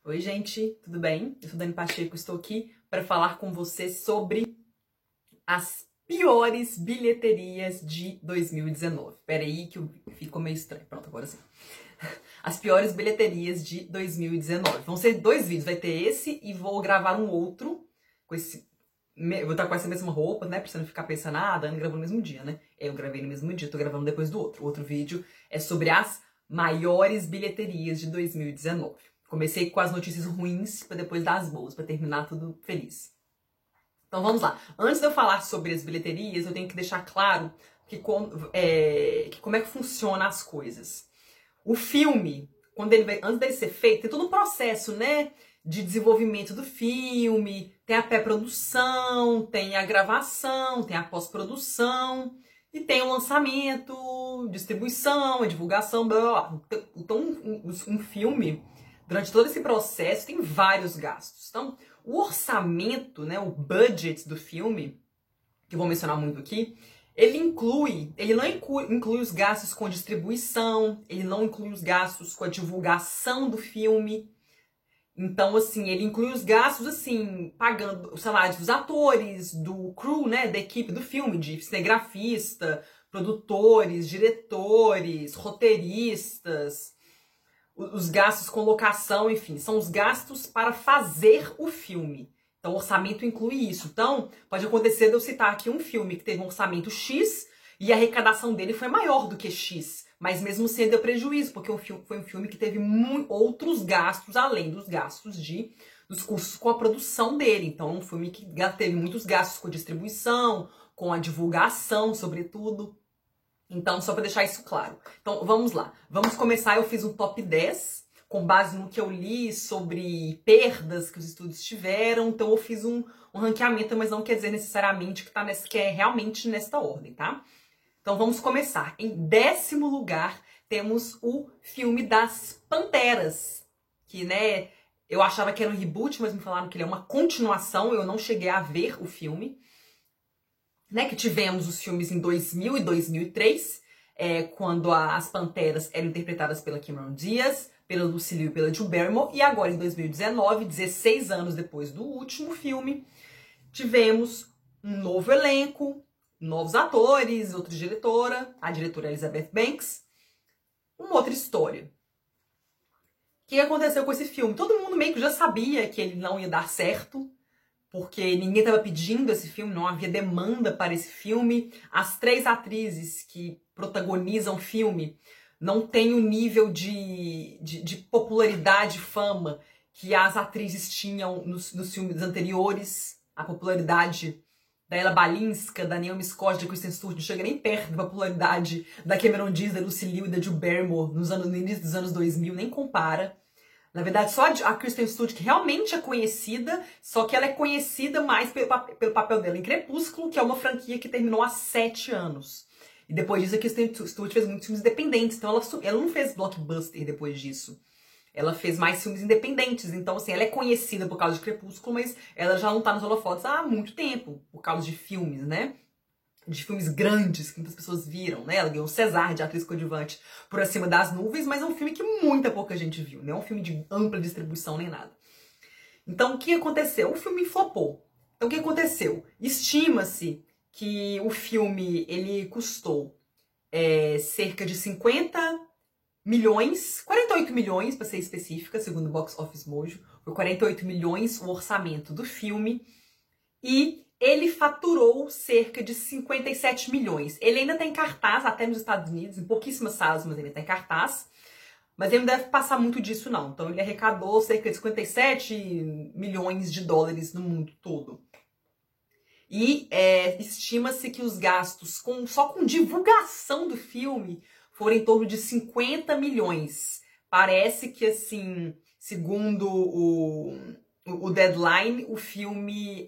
Oi, gente, tudo bem? Eu sou Dani Pacheco, estou aqui para falar com você sobre as piores bilheterias de 2019. Peraí que ficou meio estranho. Pronto, agora sim. As piores bilheterias de 2019. Vão ser dois vídeos, vai ter esse e vou gravar um outro com esse... Eu vou estar com essa mesma roupa, né? Pra você não ficar pensando, a Dani gravou no mesmo dia, né? Eu gravei no mesmo dia, tô gravando depois do outro. O outro vídeo é sobre as maiores bilheterias de 2019. Comecei com as notícias ruins para depois dar as boas, para terminar tudo feliz. Então vamos lá. Antes de eu falar sobre as bilheterias, eu tenho que deixar claro que como é que funciona as coisas. O filme, antes dele ser feito, tem todo um processo, né? De desenvolvimento do filme, tem a pré-produção, tem a gravação, tem a pós-produção, e tem o lançamento, distribuição, a divulgação, blá blá blá. Então, um filme, durante todo esse processo, tem vários gastos. Então, o orçamento, né, o budget do filme, que eu vou mencionar muito aqui, ele não inclui os gastos com distribuição, ele não inclui os gastos com a divulgação do filme. Então, assim, ele inclui os gastos, assim, pagando o salário dos atores, do crew, né, da equipe do filme, de cinegrafista, produtores, diretores, roteiristas, os gastos com locação, enfim, são os gastos para fazer o filme. Então, o orçamento inclui isso. Então, pode acontecer de eu citar aqui um filme que teve um orçamento X e a arrecadação dele foi maior do que X. Mas mesmo assim deu prejuízo, porque foi um filme que teve outros gastos, além dos gastos dos custos com a produção dele. Então, é um filme que teve muitos gastos com a distribuição, com a divulgação, sobretudo. Então, só para deixar isso claro. Então, vamos lá. Vamos começar. Eu fiz um top 10, com base no que eu li sobre perdas que os estúdios tiveram. Então, eu fiz um ranqueamento, mas não quer dizer necessariamente que é realmente nesta ordem, tá? Então vamos começar. Em 10º lugar, temos o filme das Panteras, que, né, eu achava que era um reboot, mas me falaram que ele é uma continuação, eu não cheguei a ver o filme. Né, que tivemos os filmes em 2000 e 2003, quando as Panteras eram interpretadas pela Cameron Diaz, pela Lucy Liu e pela Drew Barrymore, e agora em 2019, 16 anos depois do último filme, tivemos um novo elenco, novos atores, outra diretora, a diretora Elizabeth Banks, uma outra história. O que aconteceu com esse filme? Todo mundo meio que já sabia que ele não ia dar certo, porque ninguém estava pedindo esse filme, não havia demanda para esse filme. As 3 atrizes que protagonizam o filme não têm o nível de popularidade e fama que as atrizes tinham nos filmes anteriores. A popularidade da Ella Balinska, da Naomi Scott, da Kristen Stewart, não chega nem perto da popularidade da Cameron Diaz, da Lucy Liu e da Drew Barrymore no início dos anos 2000, nem compara. Na verdade, só a Kristen Stewart que realmente é conhecida, só que ela é conhecida mais pelo papel dela em Crepúsculo, que é uma franquia que terminou há 7 anos. E depois disso, a Kristen Stewart fez muitos filmes independentes, então ela não fez blockbuster depois disso. Ela fez mais filmes independentes, então assim, ela é conhecida por causa de Crepúsculo, mas ela já não tá nos holofotes há muito tempo, por causa de filmes, né? De filmes grandes que muitas pessoas viram, né? Ela ganhou o César de atriz coadjuvante por Acima das Nuvens, mas é um filme que muita pouca gente viu, não é um filme de ampla distribuição nem nada. Então, o que aconteceu? O filme flopou. Então, o que aconteceu? Estima-se que o filme, ele custou cerca de 50 milhões, 48 milhões, para ser específica, segundo o Box Office Mojo, foi 48 milhões o orçamento do filme, e ele faturou cerca de 57 milhões. Ele ainda está em cartaz, até nos Estados Unidos, em pouquíssimas salas, mas ele está em cartaz. Mas ele não deve passar muito disso, não. Então ele arrecadou cerca de 57 milhões de dólares no mundo todo. E estima-se que os gastos só com divulgação do filme foram em torno de 50 milhões. Parece que, assim, segundo o Deadline, o filme...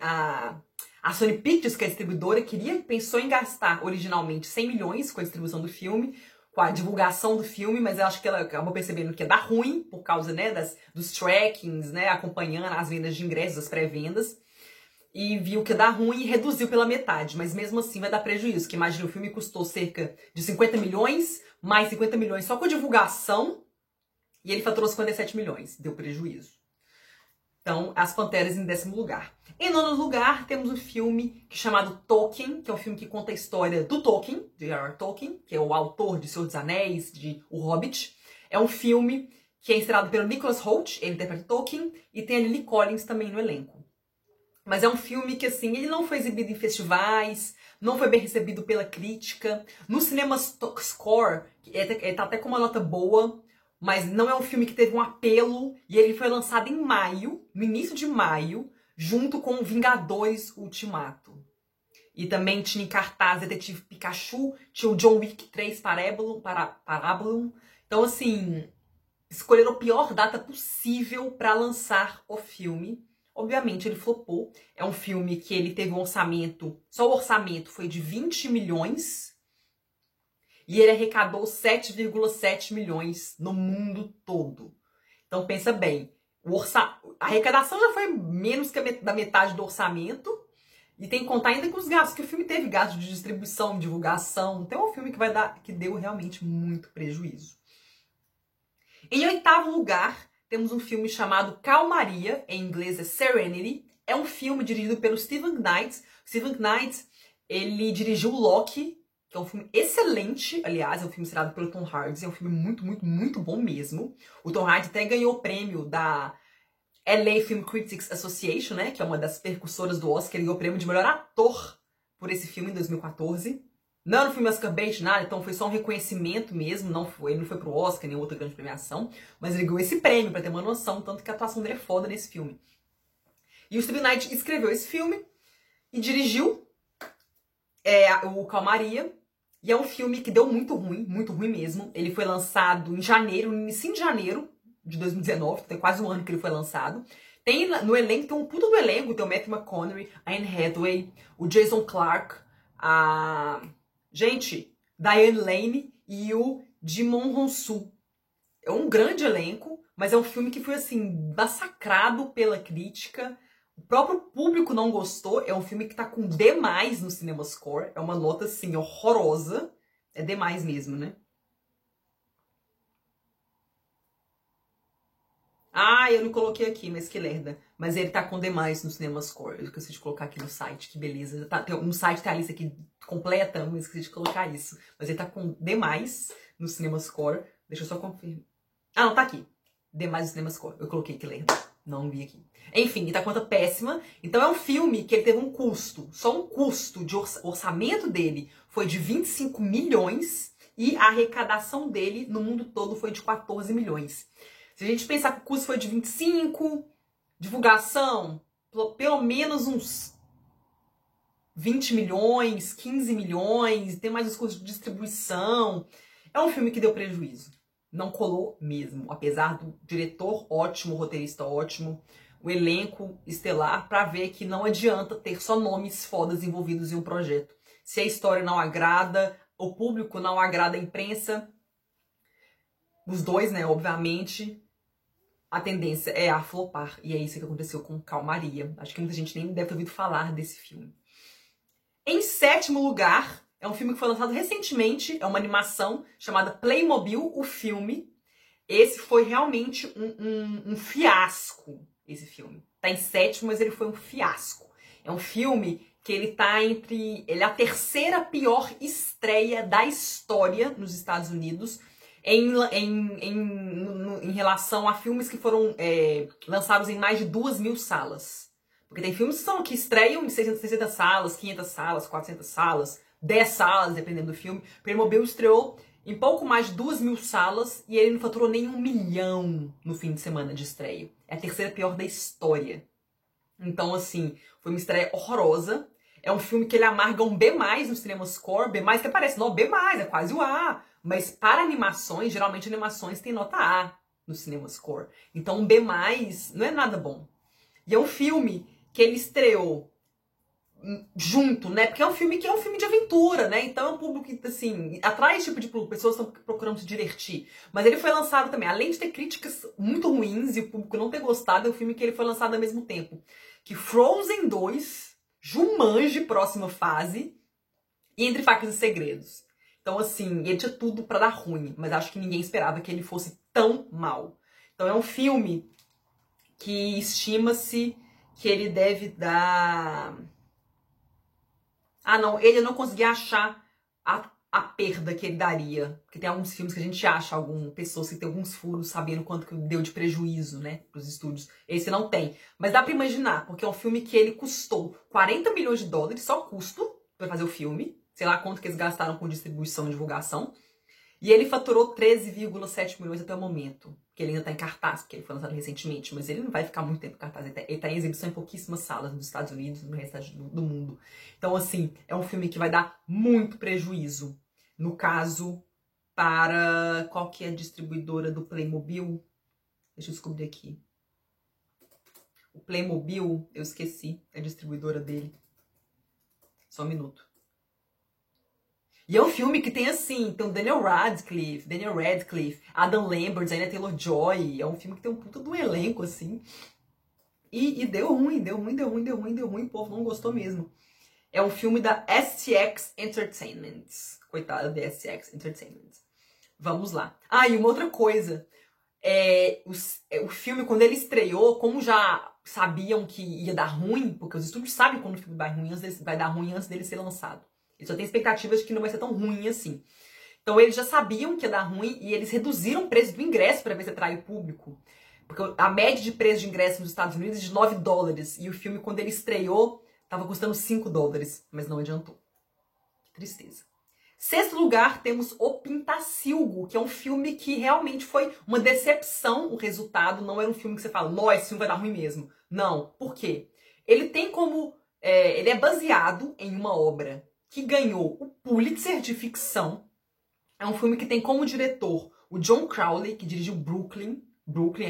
A Sony Pictures, que é a distribuidora, pensou em gastar originalmente 100 milhões com a distribuição do filme, com a divulgação do filme, mas eu acho que ela acabou percebendo que ia dar ruim, por causa, né, dos trackings, né, acompanhando as vendas de ingressos, as pré-vendas, e viu que ia dar ruim e reduziu pela metade, mas mesmo assim vai dar prejuízo, que imagina, o filme custou cerca de 50 milhões, mais 50 milhões só com a divulgação, e ele faturou 57 milhões, deu prejuízo. Então, As Panteras em 10º lugar. Em 9º lugar, temos um filme chamado Tolkien, que é um filme que conta a história do Tolkien, de J.R.R. Tolkien, que é o autor de Senhor dos Anéis, de O Hobbit. É um filme que é estrelado pelo Nicholas Hoult, ele interpreta Tolkien, e tem a Lily Collins também no elenco. Mas é um filme que, assim, ele não foi exibido em festivais, não foi bem recebido pela crítica. No cinema score, ele tá até com uma nota boa, mas não é um filme que teve um apelo, e ele foi lançado em maio, no início de maio, junto com Vingadores Ultimato. E também tinha em cartaz Detetive Pikachu, tinha o John Wick 3 Parabellum. Então, assim, escolheram a pior data possível para lançar o filme. Obviamente, ele flopou. É um filme que ele teve um orçamento, só o orçamento foi de 20 milhões, e ele arrecadou 7,7 milhões no mundo todo. Então pensa bem, a arrecadação já foi menos que da metade do orçamento, e tem que contar ainda com os gastos, que o filme teve gastos de distribuição, divulgação. Então é um filme que deu realmente muito prejuízo. Em 8º lugar, temos um filme chamado Calmaria, em inglês é Serenity. É um filme dirigido pelo Steven Knight. Steven Knight, ele dirigiu Loki, que é um filme excelente, aliás, é um filme estrelado pelo Tom Hardy, é um filme muito, muito, muito bom mesmo. O Tom Hardy até ganhou o prêmio da LA Film Critics Association, né, que é uma das percussoras do Oscar, ele ganhou o prêmio de melhor ator por esse filme em 2014. Não era um filme Oscar bait, nada, então foi só um reconhecimento mesmo, ele não foi pro Oscar, nem outra grande premiação, mas ele ganhou esse prêmio, pra ter uma noção, tanto que a atuação dele é foda nesse filme. E o Steven Knight escreveu esse filme e dirigiu o Calmaria, e é um filme que deu muito ruim mesmo. Ele foi lançado em janeiro, no início de janeiro de 2019, tem quase um ano que ele foi lançado. Tem no elenco, tem um puta do elenco, tem o Matthew McConaughey, a Anne Hathaway, o Jason Clarke, Diane Lane e o Djimon Hounsou. É um grande elenco, mas é um filme que foi, assim, massacrado pela crítica. O próprio público não gostou. É um filme que tá com D+ no CinemaScore. É uma nota, assim, horrorosa. É D+ mesmo, né? Eu não coloquei aqui, mas que lerda. Mas ele tá com D+ no CinemaScore. Eu esqueci de colocar aqui no site, que beleza. No site tem a lista aqui completa, mas esqueci de colocar isso. Mas ele tá com D+ no CinemaScore. Deixa eu só confirmar. Não, tá aqui. D+ no CinemaScore. Eu coloquei, que lerda. Não vi aqui. Enfim, ele tá com nota péssima. Então é um filme que ele teve um custo. Só um custo de orçamento dele foi de 25 milhões. E a arrecadação dele no mundo todo foi de 14 milhões. Se a gente pensar que o custo foi de 25, divulgação, pelo menos uns 20 milhões, 15 milhões, tem mais os custos de distribuição. É um filme que deu prejuízo. Não colou mesmo, apesar do diretor ótimo, o roteirista ótimo, o elenco estelar, pra ver que não adianta ter só nomes fodas envolvidos em um projeto. Se a história não agrada, o público não agrada a imprensa, os dois, né, obviamente, a tendência é a flopar. E é isso que aconteceu com Calmaria. Acho que muita gente nem deve ter ouvido falar desse filme. Em 7º lugar, é um filme que foi lançado recentemente. É uma animação chamada Playmobil, o filme. Esse foi realmente um fiasco, esse filme. Tá em 7º, mas ele foi um fiasco. É um filme que ele tá ele é a 3ª pior estreia da história nos Estados Unidos. Em relação a filmes que foram lançados em mais de 2.000 salas. Porque tem filmes que estreiam em 600 salas, 500 salas, 400 salas, 10 salas, dependendo do filme. Playmobil estreou em pouco mais de 2.000 salas e ele não faturou nem 1 milhão no fim de semana de estreia. É a 3ª pior da história. Então, assim, foi uma estreia horrorosa. É um filme que ele amarga um B+ no CinemaScore. B+, que parece, não, B+, é quase o A. Mas para animações, geralmente animações têm nota A no CinemaScore. Então um B+ não é nada bom. E é um filme que ele estreou junto, né? Porque é um filme que é um filme de aventura, né? Então é um público que, assim, atrai esse tipo de público. Pessoas estão procurando se divertir. Mas ele foi lançado também, além de ter críticas muito ruins e o público não ter gostado, é um filme que ele foi lançado ao mesmo tempo que Frozen 2, Jumanji, próxima fase, e Entre Facas e Segredos. Então, assim, ele tinha tudo pra dar ruim, mas acho que ninguém esperava que ele fosse tão mal. Então é um filme que estima-se que ele deve dar... Ah, não, ele não conseguia achar a perda que ele daria. Porque tem alguns filmes que a gente acha, pessoas que tem alguns furos sabendo quanto que deu de prejuízo, né, pros estúdios. Esse não tem. Mas dá pra imaginar, porque é um filme que ele custou 40 milhões de dólares, só custo, pra fazer o filme. Sei lá quanto que eles gastaram com distribuição e divulgação. E ele faturou 13,7 milhões até o momento. Que ele ainda tá em cartaz, porque ele foi lançado recentemente. Mas ele não vai ficar muito tempo em cartaz. Ele tá em exibição em pouquíssimas salas nos Estados Unidos e no resto do mundo. Então, assim, é um filme que vai dar muito prejuízo. No caso, para... Qual que é a distribuidora do Playmobil? Deixa eu descobrir aqui. O Playmobil, eu esqueci a distribuidora dele. Só um minuto. E é um filme que tem, assim, tem o Daniel Radcliffe, Adam Lambert, Anya Taylor-Joy. É um filme que tem um puta do elenco, assim. E deu ruim. O povo não gostou mesmo. É um filme da STX Entertainment. Coitada da STX Entertainment. Vamos lá. Ah, e uma outra coisa. O filme, quando ele estreou, como já sabiam que ia dar ruim, porque os estúdios sabem quando o filme vai dar ruim antes dele ser lançado. Eles só têm expectativas de que não vai ser tão ruim assim. Então eles já sabiam que ia dar ruim e eles reduziram o preço do ingresso para ver se atrai o público. Porque a média de preço de ingresso nos Estados Unidos é de 9 dólares. E o filme, quando ele estreou, estava custando 5 dólares. Mas não adiantou. Que tristeza. Sexto lugar, temos O Pintacilgo, que é um filme que realmente foi uma decepção o resultado. Não era um filme que você fala, nossa, esse filme vai dar ruim mesmo. Não. Por quê? Ele tem como... ele é baseado em uma obra que ganhou o Pulitzer de ficção. É um filme que tem como diretor o John Crowley, que dirigiu Brooklyn,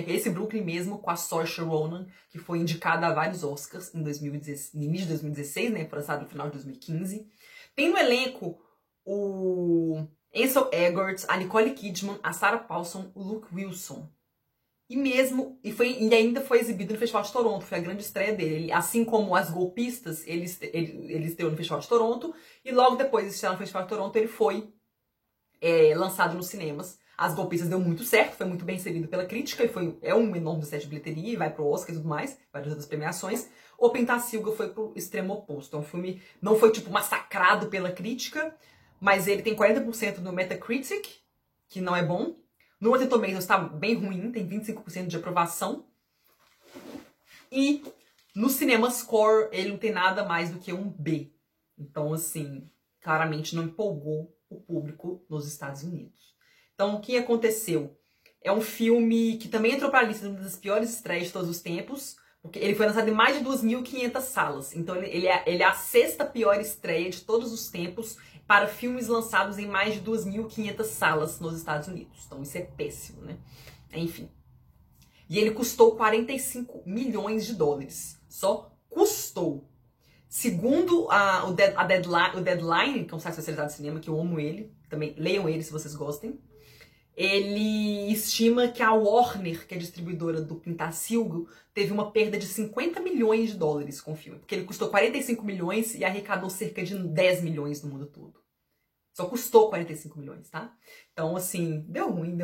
esse Brooklyn mesmo, com a Saoirse Ronan, que foi indicada a vários Oscars em 2016, no início de 2016, né, foi lançado no final de 2015. Tem no elenco o Ansel Elgort, a Nicole Kidman, a Sarah Paulson, o Luke Wilson. E ainda foi exibido no Festival de Toronto, foi a grande estreia dele. Assim como As Golpistas, ele estreou no Festival de Toronto, e logo depois de estrear no Festival de Toronto, ele foi lançado nos cinemas. As Golpistas deu muito certo, foi muito bem recebido pela crítica, e é um enorme sucesso de bilheteria, e vai pro Oscar e tudo mais, várias outras premiações. O Pintacilga foi pro extremo oposto. É um filme, não foi tipo massacrado pela crítica, mas ele tem 40% no Metacritic, que não é bom. No Rotten Tomatoes está bem ruim, tem 25% de aprovação. E no CinemaScore ele não tem nada mais do que um B. Então, assim, claramente não empolgou o público nos Estados Unidos. Então, o que aconteceu? É um filme que também entrou para a lista das piores estreias de todos os tempos, porque ele foi lançado em mais de 2.500 salas. Então, ele é a sexta pior estreia de todos os tempos para filmes lançados em mais de 2.500 salas nos Estados Unidos. Então isso é péssimo, né? Enfim. E ele custou 45 milhões de dólares. Só custou. Segundo o Deadline, que é um site especializado em cinema, que eu amo ele, também leiam ele se vocês gostem, ele estima que a Warner, que é a distribuidora do Pintacilgo, teve uma perda de 50 milhões de dólares com o filme. Porque ele custou 45 milhões e arrecadou cerca de 10 milhões no mundo todo. Só custou 45 milhões, tá? Então, assim, deu ruim.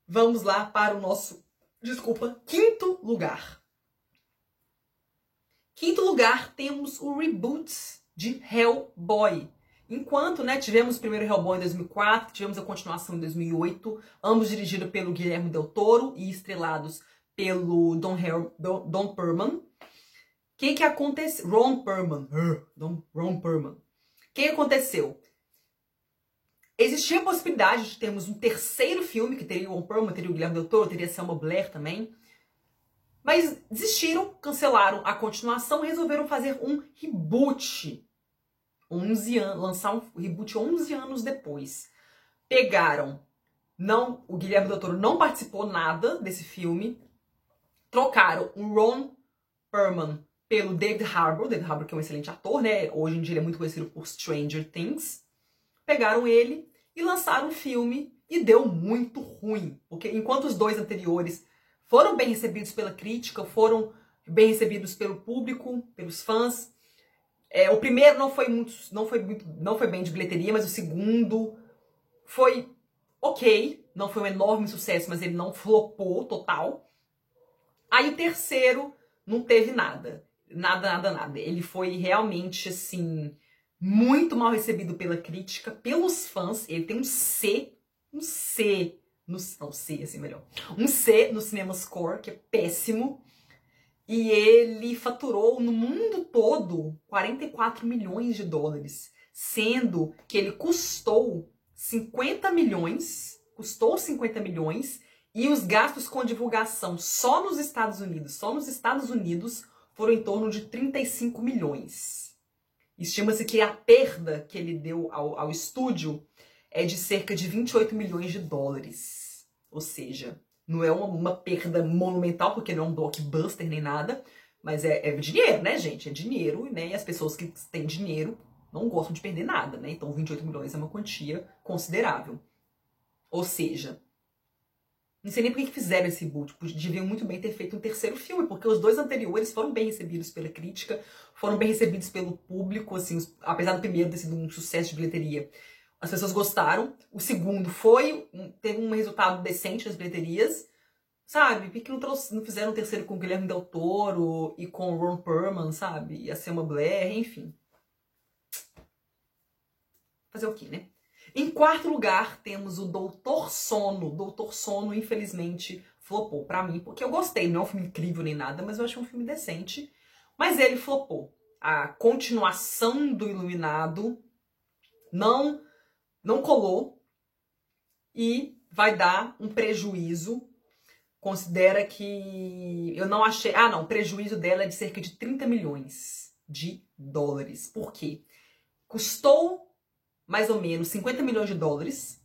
Vamos lá para o nosso, quinto lugar. Quinto lugar, temos o reboot de Hellboy. Enquanto, né, tivemos o primeiro Hellboy em 2004, tivemos a continuação em 2008, ambos dirigidos pelo Guillermo del Toro e estrelados pelo Ron Perlman. O que aconteceu? Ron Perlman. O que aconteceu? Existia a possibilidade de termos um terceiro filme, que teria o Ron Perlman, teria o Guillermo del Toro, teria a Selma Blair também. Mas desistiram, cancelaram a continuação e resolveram fazer um reboot. Lançar um reboot 11 anos depois. Pegaram, o Guillermo del Toro não participou nada desse filme, trocaram o Ron Perlman pelo David Harbour, que é um excelente ator, né? Hoje em dia ele é muito conhecido por Stranger Things. Pegaram ele e lançaram um filme e deu muito ruim. Porque enquanto os dois anteriores foram bem recebidos pela crítica, foram bem recebidos pelo público, pelos fãs, o primeiro não foi bem de bilheteria, mas o segundo foi ok, não foi um enorme sucesso, mas ele não flopou total. Aí o terceiro não teve nada. Nada. Ele foi realmente, assim, muito mal recebido pela crítica, pelos fãs. Ele tem um C no CinemaScore, que é péssimo. E ele faturou no mundo todo 44 milhões de dólares, sendo que ele custou 50 milhões, e os gastos com divulgação só nos Estados Unidos foram em torno de 35 milhões. Estima-se que a perda que ele deu ao estúdio é de cerca de 28 milhões de dólares. Ou seja, não é uma perda monumental, porque não é um blockbuster nem nada, mas é dinheiro, né, gente? É dinheiro, né? E as pessoas que têm dinheiro não gostam de perder nada, né? Então 28 milhões é uma quantia considerável. Ou seja, não sei nem por que fizeram esse reboot. Deviam muito bem ter feito um terceiro filme, porque os dois anteriores foram bem recebidos pela crítica, foram bem recebidos pelo público, assim, apesar do primeiro ter sido um sucesso de bilheteria. As pessoas gostaram. O segundo teve um resultado decente nas bilheterias, sabe? Porque não fizeram um terceiro com o Guilherme Del Toro e com o Ron Perlman, sabe? E a Selma Blair, enfim. Fazer o quê, né? Em quarto lugar, temos o Doutor Sono. Doutor Sono, infelizmente, flopou pra mim, porque eu gostei. Não é um filme incrível nem nada, mas eu achei um filme decente. Mas ele flopou. A continuação do Iluminado não colou e vai dar um prejuízo. Considera que eu não achei... o prejuízo dela é de cerca de 30 milhões de dólares. Por quê? Custou mais ou menos 50 milhões de dólares.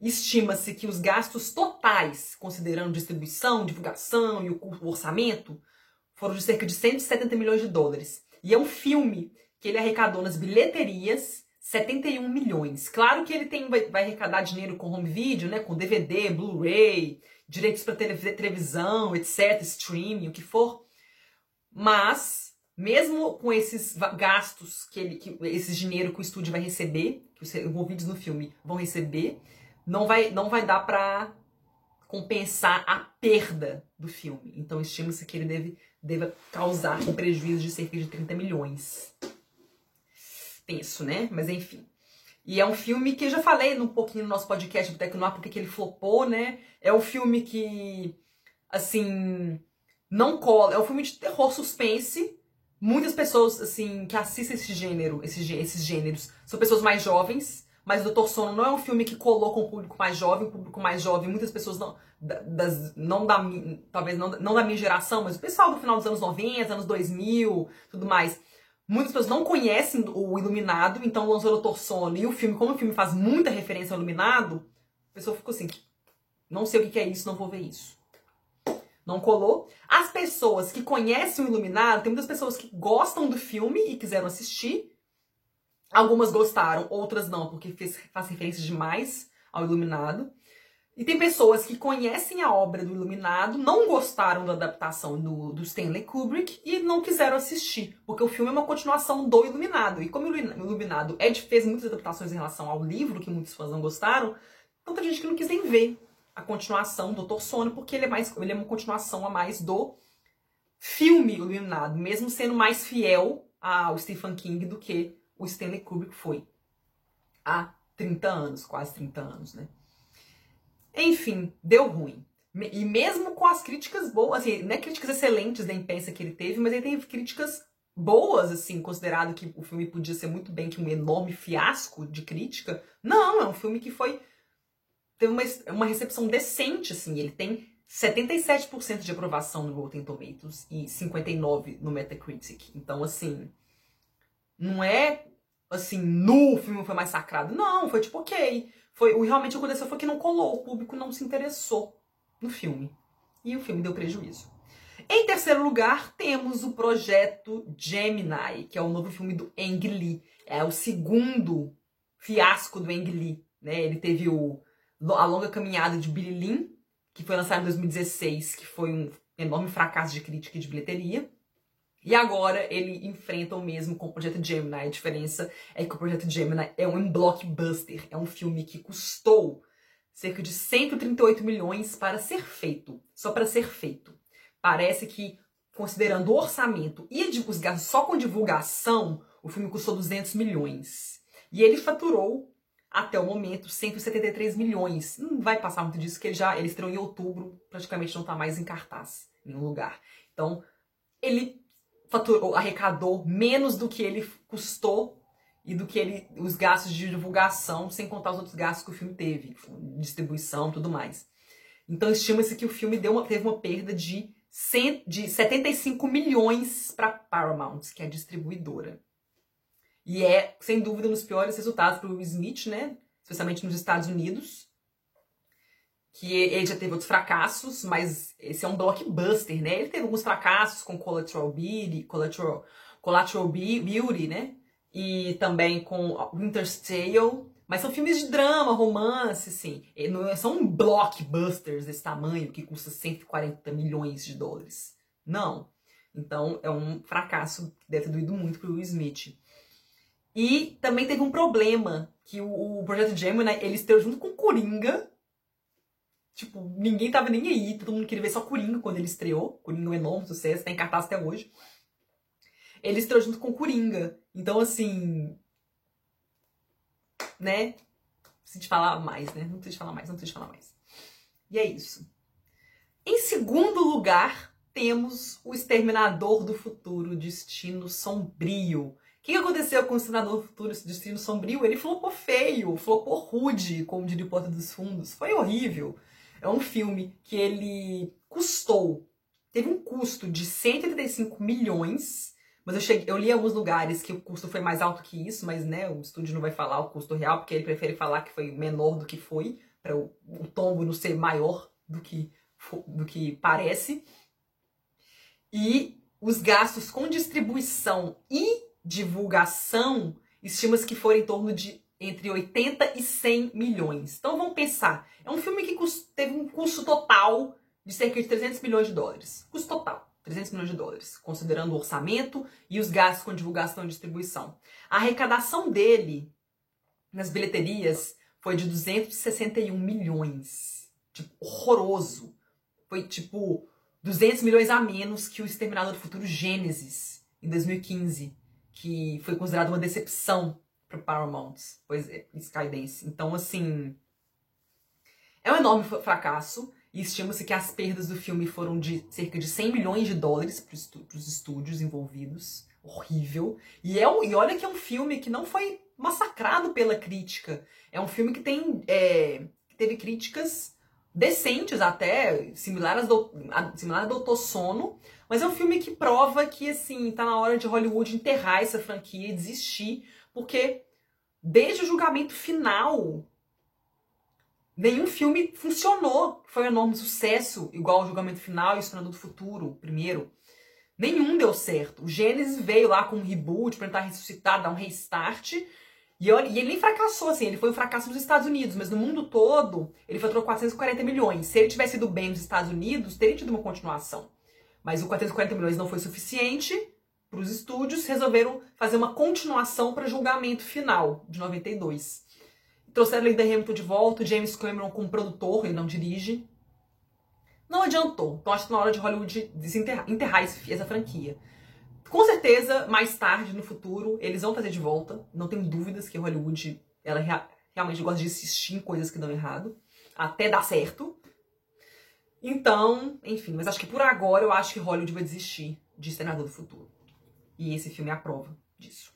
Estima-se que os gastos totais, considerando distribuição, divulgação e o orçamento, foram de cerca de 170 milhões de dólares. E é um filme que ele arrecadou nas bilheterias 71 milhões. Claro que ele vai arrecadar dinheiro com home video, né, com DVD, Blu-ray, direitos para televisão, etc., streaming, o que for. Mas, mesmo com esses gastos, esse dinheiro que o estúdio vai receber, que os envolvidos no filme vão receber, não vai dar para compensar a perda do filme. Então, estima-se que ele deva causar um prejuízo de cerca de 30 milhões. Tenso, né? Mas enfim. E é um filme que eu já falei um pouquinho no nosso podcast do Tecnoar, porque ele flopou, né? É um filme que, assim, não cola. É um filme de terror suspense. Muitas pessoas, assim, que assistem esses gêneros, são pessoas mais jovens. Mas o Doutor Sono não é um filme que colou com o público mais jovem. O público mais jovem, muitas pessoas talvez não da minha geração, mas o pessoal do final dos anos 90, anos 2000, tudo mais. Muitas pessoas não conhecem o Iluminado, então lançou o Doutor Sono. E o filme, como o filme faz muita referência ao Iluminado, a pessoa ficou assim, não sei o que é isso, não vou ver isso. Não colou. As pessoas que conhecem o Iluminado, tem muitas pessoas que gostam do filme e quiseram assistir. Algumas gostaram, outras não, porque faz referência demais ao Iluminado. E tem pessoas que conhecem a obra do Iluminado, não gostaram da adaptação do Stanley Kubrick e não quiseram assistir, porque o filme é uma continuação do Iluminado. E como o Iluminado fez muitas adaptações em relação ao livro, que muitos fãs não gostaram, então tem gente que não quis nem ver a continuação do Doutor Sono, porque ele é uma continuação a mais do filme Iluminado, mesmo sendo mais fiel ao Stephen King do que o Stanley Kubrick foi há 30 anos, quase 30 anos, né? Enfim, deu ruim. E mesmo com as críticas boas, assim, não é críticas excelentes da imprensa que ele teve, mas ele teve críticas boas, assim, considerado que o filme podia ser muito bem que um enorme fiasco de crítica. Não, é um filme que teve uma recepção decente, assim. Ele tem 77% de aprovação no Rotten Tomatoes e 59% no Metacritic. Então, assim, não é assim, o filme foi massacrado. Não, foi tipo, ok. O que realmente aconteceu foi que não colou, o público não se interessou no filme. E o filme deu prejuízo. Em terceiro lugar, temos o Projeto Gemini, que é o novo filme do Ang Lee. É o segundo fiasco do Ang Lee, né? Ele teve A Longa Caminhada de Billy Lynn, que foi lançado em 2016, que foi um enorme fracasso de crítica e de bilheteria. E agora ele enfrenta o mesmo com o Projeto Gemini. A diferença é que o Projeto Gemini é um blockbuster. É um filme que custou cerca de 138 milhões para ser feito, só para ser feito. Parece que, considerando o orçamento e os gastos só com divulgação, o filme custou 200 milhões. E ele faturou, até o momento, 173 milhões. Não vai passar muito disso, porque ele estreou em outubro, praticamente não está mais em cartaz, em nenhum lugar. Então, ele arrecadou menos do que ele custou e do que os gastos de divulgação, sem contar os outros gastos que o filme teve, distribuição e tudo mais. Então, estima-se que o filme teve uma perda de 75 milhões para Paramount, que é a distribuidora. E é, sem dúvida, um dos piores resultados para o Will Smith, né? Especialmente nos Estados Unidos. Que ele já teve outros fracassos, mas esse é um blockbuster, né? Ele teve alguns fracassos com Collateral Beauty, né? E também com Winter's Tale. Mas são filmes de drama, romance, assim. Não são blockbusters desse tamanho que custa 140 milhões de dólares. Não. Então, é um fracasso que deve ter doído muito pro Will Smith. E também teve um problema, que o Projeto Gemini, ele estreou junto com Coringa. Tipo, ninguém tava nem aí, todo mundo queria ver só Coringa quando ele estreou. Coringa é um enorme sucesso, tá em cartaz até hoje. Ele estreou junto com Coringa. Então, assim... né? Preciso te falar mais, né? Não preciso te falar mais. E é isso. Em segundo lugar, temos o Exterminador do Futuro, Destino Sombrio. O que aconteceu com o Exterminador do Futuro, Destino Sombrio? Ele flopou feio, flopou rude, como diria o Porta dos Fundos. Foi horrível. É um filme que ele teve um custo de 185 milhões, mas eu li em alguns lugares que o custo foi mais alto que isso, mas né, o estúdio não vai falar o custo real, porque ele prefere falar que foi menor do que foi, para o tombo não ser maior do que parece. E os gastos com distribuição e divulgação, estima-se que foram em torno de entre 80 e 100 milhões. Então vamos pensar, é um filme que teve um custo total de cerca de 300 milhões de dólares. Custo total, 300 milhões de dólares, considerando o orçamento e os gastos com divulgação e distribuição. A arrecadação dele nas bilheterias foi de 261 milhões. Tipo, horroroso. Foi tipo 200 milhões a menos que o Exterminador do Futuro Gênesis, em 2015, que foi considerado uma decepção para Paramount, pois é, Skydance. Então, assim, é um enorme fracasso e estima-se que as perdas do filme foram de cerca de 100 milhões de dólares para os estúdios envolvidos. Horrível. E olha que é um filme que não foi massacrado pela crítica. É um filme que teve críticas decentes até, similar a Doutor Sono, mas é um filme que prova que, assim, tá na hora de Hollywood enterrar essa franquia e desistir, porque desde o julgamento final, nenhum filme funcionou, foi um enorme sucesso, igual o Julgamento Final e o Exterminador do Futuro, primeiro. Nenhum deu certo. O Gênesis veio lá com um reboot pra tentar ressuscitar, dar um restart, e ele nem fracassou, assim, ele foi um fracasso nos Estados Unidos, mas no mundo todo ele faturou 440 milhões. Se ele tivesse ido bem nos Estados Unidos, teria tido uma continuação. Mas o 440 milhões não foi suficiente para os estúdios, resolveram fazer uma continuação para Julgamento Final, de 92. Trouxeram Linda Hamilton de volta, o James Cameron como produtor, ele não dirige. Não adiantou. Então acho que na hora de Hollywood enterrar essa franquia. Com certeza, mais tarde, no futuro, eles vão fazer de volta. Não tenho dúvidas que Hollywood ela realmente gosta de insistir em coisas que dão errado, até dar certo. Então, enfim, mas acho que por agora eu acho que Hollywood vai desistir de Exterminador do Futuro. E esse filme é a prova disso.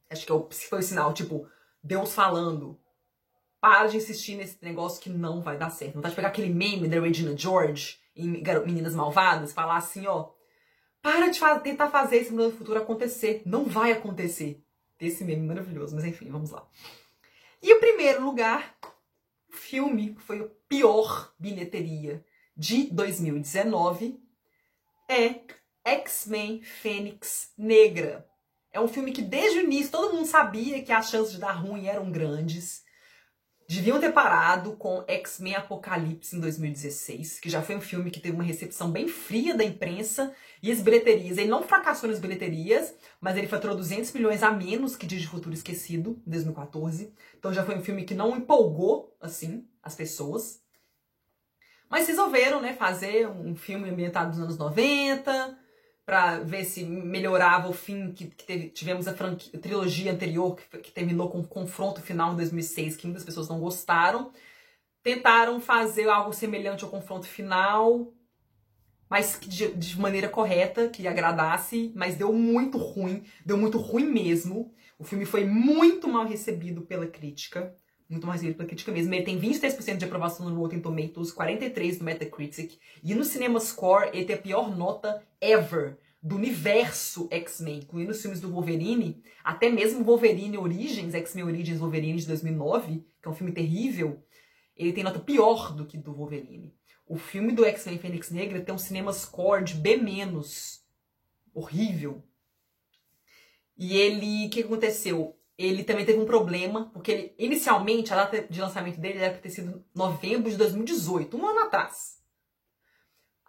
Acho que foi o sinal, tipo, Deus falando, para de insistir nesse negócio que não vai dar certo. Não tá de pegar aquele meme da Regina George em Meninas Malvadas, falar assim, ó, para de tentar fazer esse mundo do futuro acontecer. Não vai acontecer. Esse meme maravilhoso, mas enfim, vamos lá. E o primeiro lugar, o filme que foi a pior bilheteria de 2019 é X-Men Fênix Negra. É um filme que desde o início todo mundo sabia que as chances de dar ruim eram grandes. deviam ter parado com X-Men Apocalipse em 2016, que já foi um filme que teve uma recepção bem fria da imprensa e as bilheterias. Ele não fracassou nas bilheterias, mas ele faturou 200 milhões a menos que Dias de Futuro Esquecido, em 2014. Então já foi um filme que não empolgou, assim, as pessoas. Mas resolveram, né, fazer um filme ambientado nos anos 90, pra ver se melhorava o fim que tivemos a trilogia anterior, que terminou com o confronto final em 2006, que muitas pessoas não gostaram. Tentaram fazer algo semelhante ao confronto final, mas de maneira correta, que agradasse, mas deu muito ruim mesmo. O filme foi muito mal recebido pela crítica. Muito mais recebido pela crítica mesmo. Ele tem 23% de aprovação no Rotten Tomatoes, 43% no Metacritic. E no CinemaScore, ele tem a pior nota ever do universo X-Men, incluindo os filmes do Wolverine. Até mesmo Wolverine Origins, X-Men Origins Wolverine de 2009, que é um filme terrível, ele tem nota pior do que do Wolverine. O filme do X-Men Fênix Negra tem um CinemaScore de B-. Horrível. E ele... O que aconteceu? Ele também teve um problema, porque ele, inicialmente a data de lançamento dele era para ter sido novembro de 2018, um ano atrás.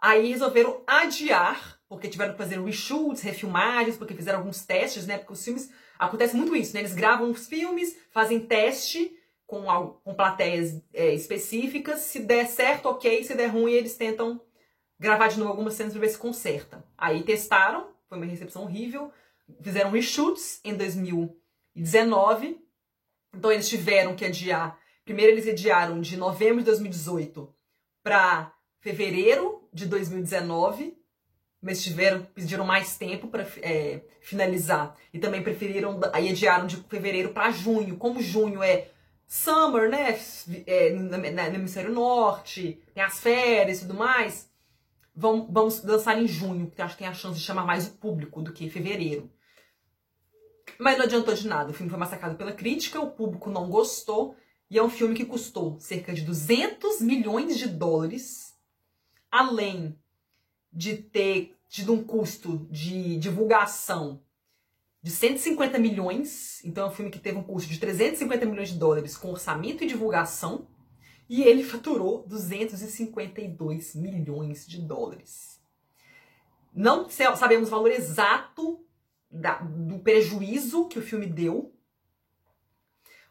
Aí resolveram adiar, porque tiveram que fazer reshoots, refilmagens, porque fizeram alguns testes, né? Porque os filmes... Acontece muito isso, né? Eles gravam os filmes, fazem teste com plateias específicas. Se der certo, ok. Se der ruim, eles tentam gravar de novo algumas cenas para ver se conserta. Aí testaram, foi uma recepção horrível. Fizeram reshoots em 2019. Então eles tiveram que adiar. Primeiro eles adiaram de novembro de 2018 para fevereiro de 2019. Mas pediram mais tempo para finalizar. E também preferiram, aí adiaram de fevereiro para junho. Como junho é summer, né? No hemisfério norte, tem as férias e tudo mais. Vamos lançar em junho, porque acho que tem a chance de chamar mais o público do que em fevereiro. Mas não adiantou de nada. O filme foi massacrado pela crítica, o público não gostou. E é um filme que custou cerca de 200 milhões de dólares. Além de ter tido um custo de divulgação de 150 milhões. Então é um filme que teve um custo de 350 milhões de dólares com orçamento e divulgação. E ele faturou 252 milhões de dólares. Não sabemos o valor exato do prejuízo que o filme deu.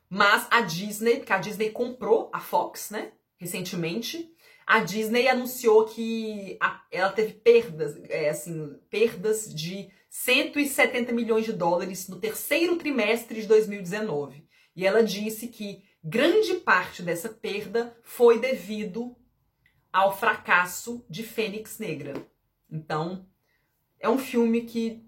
Mas a Disney, porque a Disney comprou a Fox, né, recentemente, a Disney anunciou que ela teve perdas de 170 milhões de dólares no terceiro trimestre de 2019. E ela disse que grande parte dessa perda foi devido ao fracasso de Fênix Negra. Então, é um filme que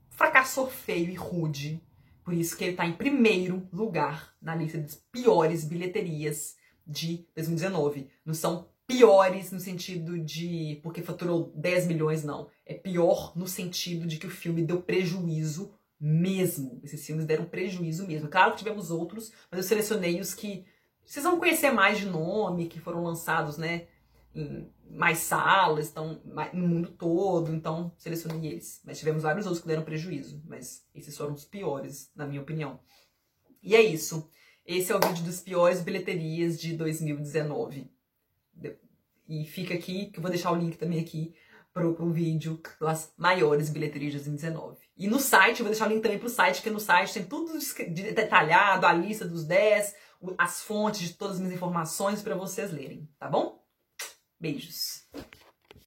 fracassou feio e rude. Por isso que ele está em primeiro lugar na lista das piores bilheterias de 2019. Não são piores no sentido de porque faturou 10 milhões, não. É pior no sentido de que o filme deu prejuízo mesmo. Esses filmes deram prejuízo mesmo. Claro que tivemos outros, mas eu selecionei os que vocês vão conhecer mais de nome, que foram lançados, né, em mais salas, então, no mundo todo, então selecionei eles. Mas tivemos vários outros que deram prejuízo, mas esses foram os piores, na minha opinião. E é isso. Esse é o vídeo das piores bilheterias de 2019. E fica aqui, que eu vou deixar o link também aqui pro vídeo das maiores bilheterias de 2019. E no site, eu vou deixar o link também pro site, porque no site tem tudo detalhado, a lista dos 10, as fontes de todas as minhas informações para vocês lerem, tá bom? Beijos!